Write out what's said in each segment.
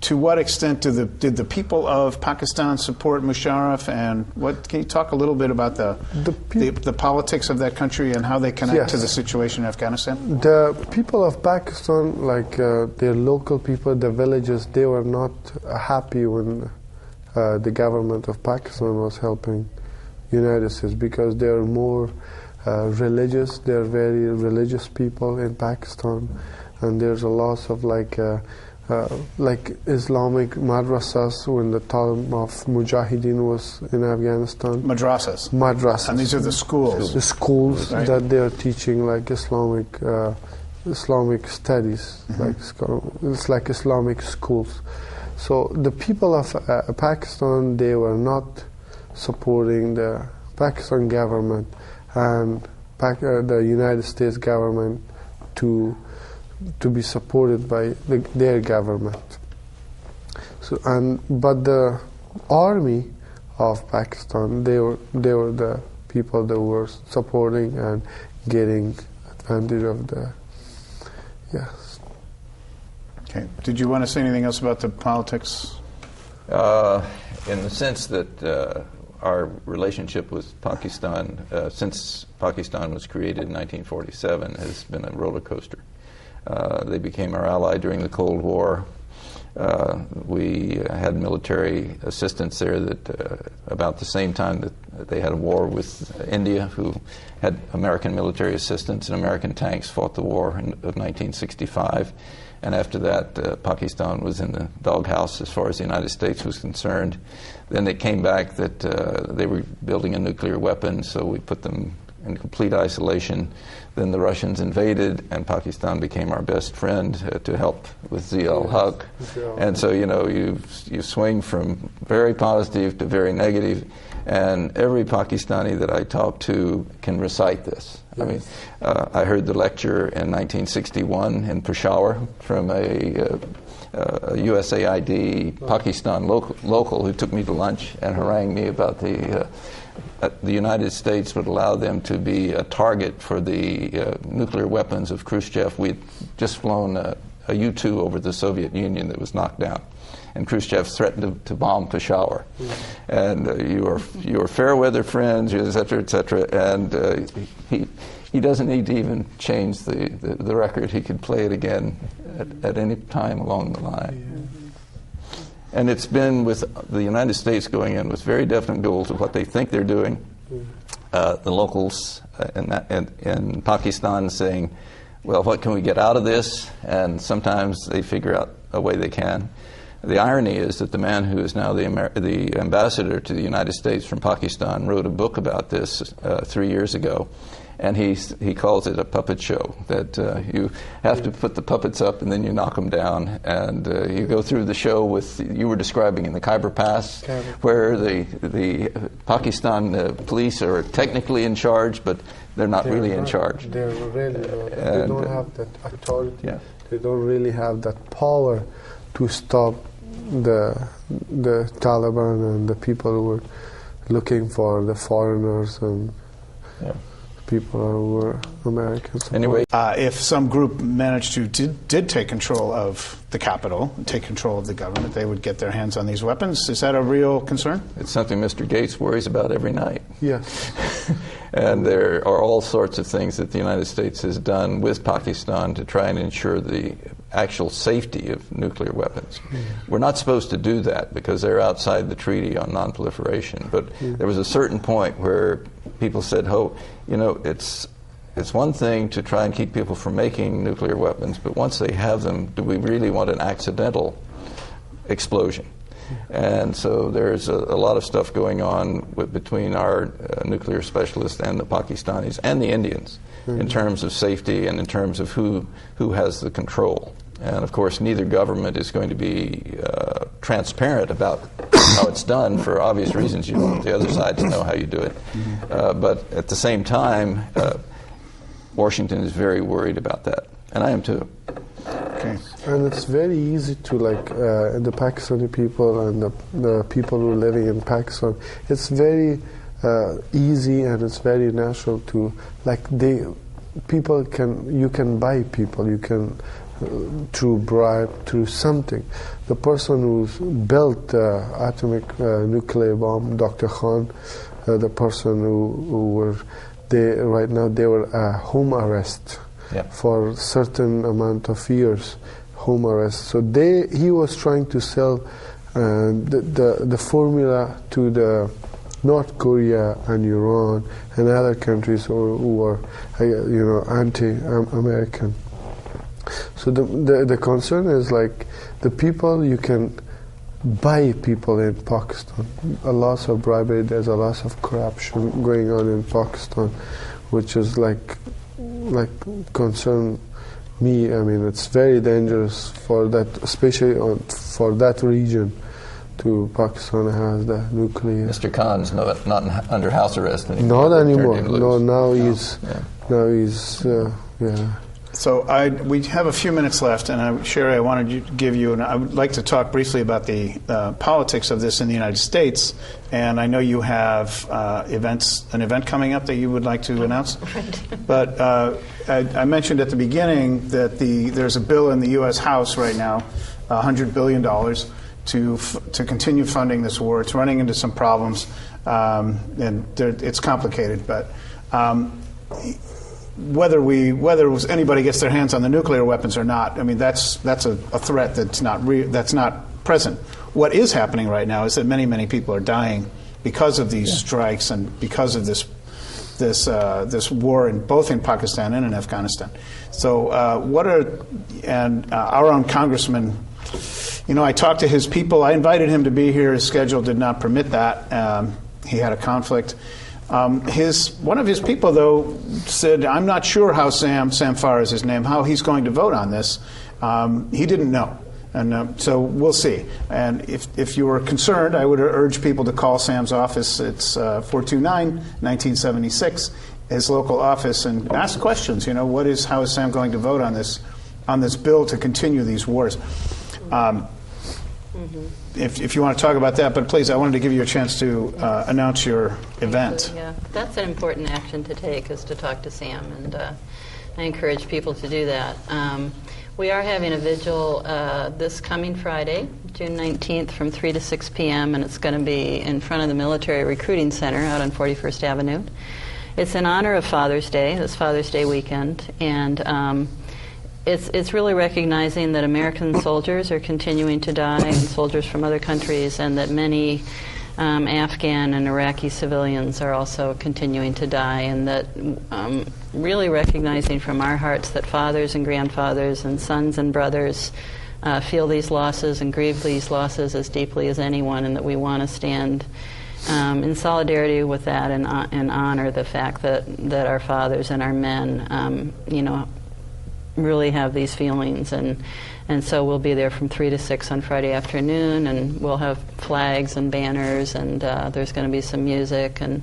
to what extent did the people of Pakistan support Musharraf, and can you talk a little bit about the politics of that country and how they connect to the situation in Afghanistan? The people of Pakistan, like their local people, the villagers, they were not happy when the government of Pakistan was helping United States, because they are more religious. They are very religious people in Pakistan. And there's a lot of like Islamic madrasas when the time of Mujahideen was in Afghanistan. Madrasas. And these are the schools. The schools that they are teaching like Islamic studies. It's like Islamic schools. So the people of Pakistan, they were not supporting the Pakistan government and the United States government to be supported by their government. But the army of Pakistan, they were the people that were supporting and getting advantage of the. Yes. Okay. Did you want to say anything else about the politics? In the sense that our relationship with Pakistan, since Pakistan was created in 1947, has been a roller coaster. They became our ally during the Cold War. We had military assistance there that about the same time that they had a war with India, who had American military assistance, and American tanks fought the war of 1965. And after that, Pakistan was in the doghouse as far as the United States was concerned. Then it came back that they were building a nuclear weapon, so we put them in complete isolation. Then the Russians invaded, and Pakistan became our best friend to help with Zia-ul-Haq. And so, you swing from very positive to very negative, and every Pakistani that I talk to can recite this. Yes. I mean, I heard the lecture in 1961 in Peshawar from a USAID Pakistan local who took me to lunch and harangued me about the United States would allow them to be a target for the nuclear weapons of Khrushchev. We'd just flown a U-2 over the Soviet Union that was knocked down, and Khrushchev threatened to bomb Peshawar. And you are fair weather friends, et cetera, and he doesn't need to even change the record. He could play it again at any time along the line. And it's been with the United States going in with very definite goals of what they think they're doing. The locals in Pakistan saying, well, what can we get out of this? And sometimes they figure out a way they can. The irony is that the man who is now the ambassador to the United States from Pakistan wrote a book about this 3 years ago. And he calls it a puppet show, that you have to put the puppets up and then you knock them down. And you go through the show with, you were describing in the Khyber Pass, where the Pakistan police are technically in charge, but they're not really in charge. They're really not. They don't have that authority. Yeah. They don't really have that power to stop the Taliban and the people who were looking for the foreigners and people who were Americans. Anyway, if some group managed to did take control of the capital, take control of the government, they would get their hands on these weapons. Is that a real concern? It's something Mr. Gates worries about every night. Yes. And there are all sorts of things that the United States has done with Pakistan to try and ensure the actual safety of nuclear weapons. We're not supposed to do that because they're outside the treaty on non-proliferation. But there was a certain point where people said, it's one thing to try and keep people from making nuclear weapons, but once they have them, do we really want an accidental explosion? And so there's a lot of stuff going on between our nuclear specialists and the Pakistanis and the Indians in terms of safety and in terms of who has the control. And of course, neither government is going to be transparent about how it's done for obvious reasons. You want the other side to know how you do it. But at the same time, Washington is very worried about that. And I am too. Okay. And it's very easy to, the Pakistani people and the people who are living in Pakistan, it's very easy and it's very natural to, you can buy people, you can through bribe, through something. The person who built the atomic nuclear bomb, Dr. Khan, the person who were right now they were home arrest for certain amount of years, home arrest. So he was trying to sell the formula to the North Korea and Iran and other countries who are anti-American. So the concern is like the people, you can buy people in Pakistan. A lot of bribery, there's a lot of corruption going on in Pakistan, which is like concern me. I mean, it's very dangerous for that, especially for that region. Pakistan has the nuclear. Mr. Khan's not under house arrest anymore. Not anymore. No, now he's. So we have a few minutes left, and Sherry, I wanted to give you, and I would like to talk briefly about the politics of this in the United States. And I know you have an event coming up that you would like to announce. But I mentioned at the beginning that there's a bill in the U.S. House right now, $100 billion, to continue funding this war. It's running into some problems, and it's complicated, but. Whether anybody gets their hands on the nuclear weapons or not, I mean that's a threat that's not present. What is happening right now is that many people are dying because of these strikes and because of this war both in Pakistan and in Afghanistan. So our own congressman, I talked to his people. I invited him to be here. His schedule did not permit that. He had a conflict. One of his people, though, said, I'm not sure how Sam Farr is his name, how he's going to vote on this. He didn't know. And so we'll see. And if you were concerned, I would urge people to call Sam's office. It's 429-1976, his local office, and ask questions. How is Sam going to vote on this bill to continue these wars? If you want to talk about that, but please, I wanted to give you a chance to announce your event. Yeah, that's an important action to take, is to talk to Sam, and I encourage people to do that. We are having a vigil this coming Friday, June 19th, from 3 to 6 p.m., and it's going to be in front of the Military Recruiting Center out on 41st Avenue. It's in honor of Father's Day, this Father's Day weekend, and it's really recognizing that American soldiers are continuing to die, and soldiers from other countries, and that many Afghan and Iraqi civilians are also continuing to die, and that really recognizing from our hearts that fathers and grandfathers and sons and brothers feel these losses and grieve these losses as deeply as anyone, and that we want to stand in solidarity with that and honor the fact that our fathers and our men, really have these feelings, and so we'll be there from 3 to 6 on Friday afternoon, and we'll have flags and banners, and there's going to be some music, and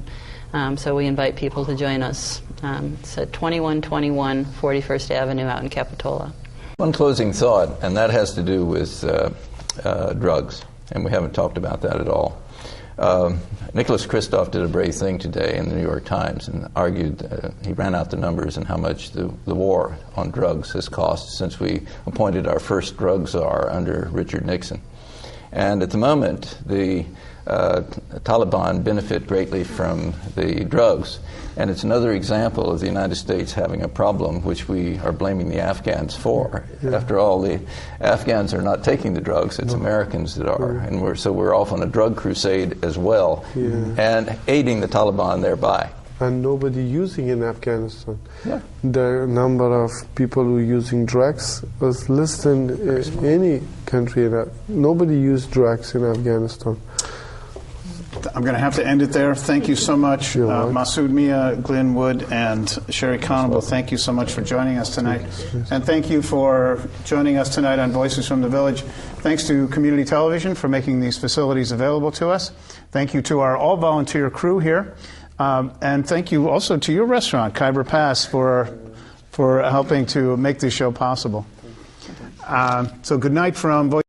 so we invite people to join us. It's at 2121 41st Avenue out in Capitola. One closing thought, and that has to do with drugs, and we haven't talked about that at all. Nicholas Kristof did a brave thing today in the New York Times and argued, he ran out the numbers and how much the war on drugs has cost since we appointed our first drug czar under Richard Nixon. And at the moment, the Taliban benefit greatly from the drugs. And it's another example of the United States having a problem which we are blaming the Afghans for. Yeah. After all, the Afghans are not taking the drugs, it's Americans that are. Yeah. And we're off on a drug crusade as well, and aiding the Taliban thereby. And nobody using in Afghanistan. Yeah. The number of people who are using drugs was less than any country. Nobody used drugs in Afghanistan. I'm going to have to end it there. Thank you so much, Masood Mia, Glenn Wood, and Sherry Conable. Thank you so much for joining us tonight. And thank you for joining us tonight on Voices from the Village. Thanks to Community Television for making these facilities available to us. Thank you to our all-volunteer crew here. And thank you also to your restaurant, Khyber Pass, for helping to make this show possible. So good night from Voices.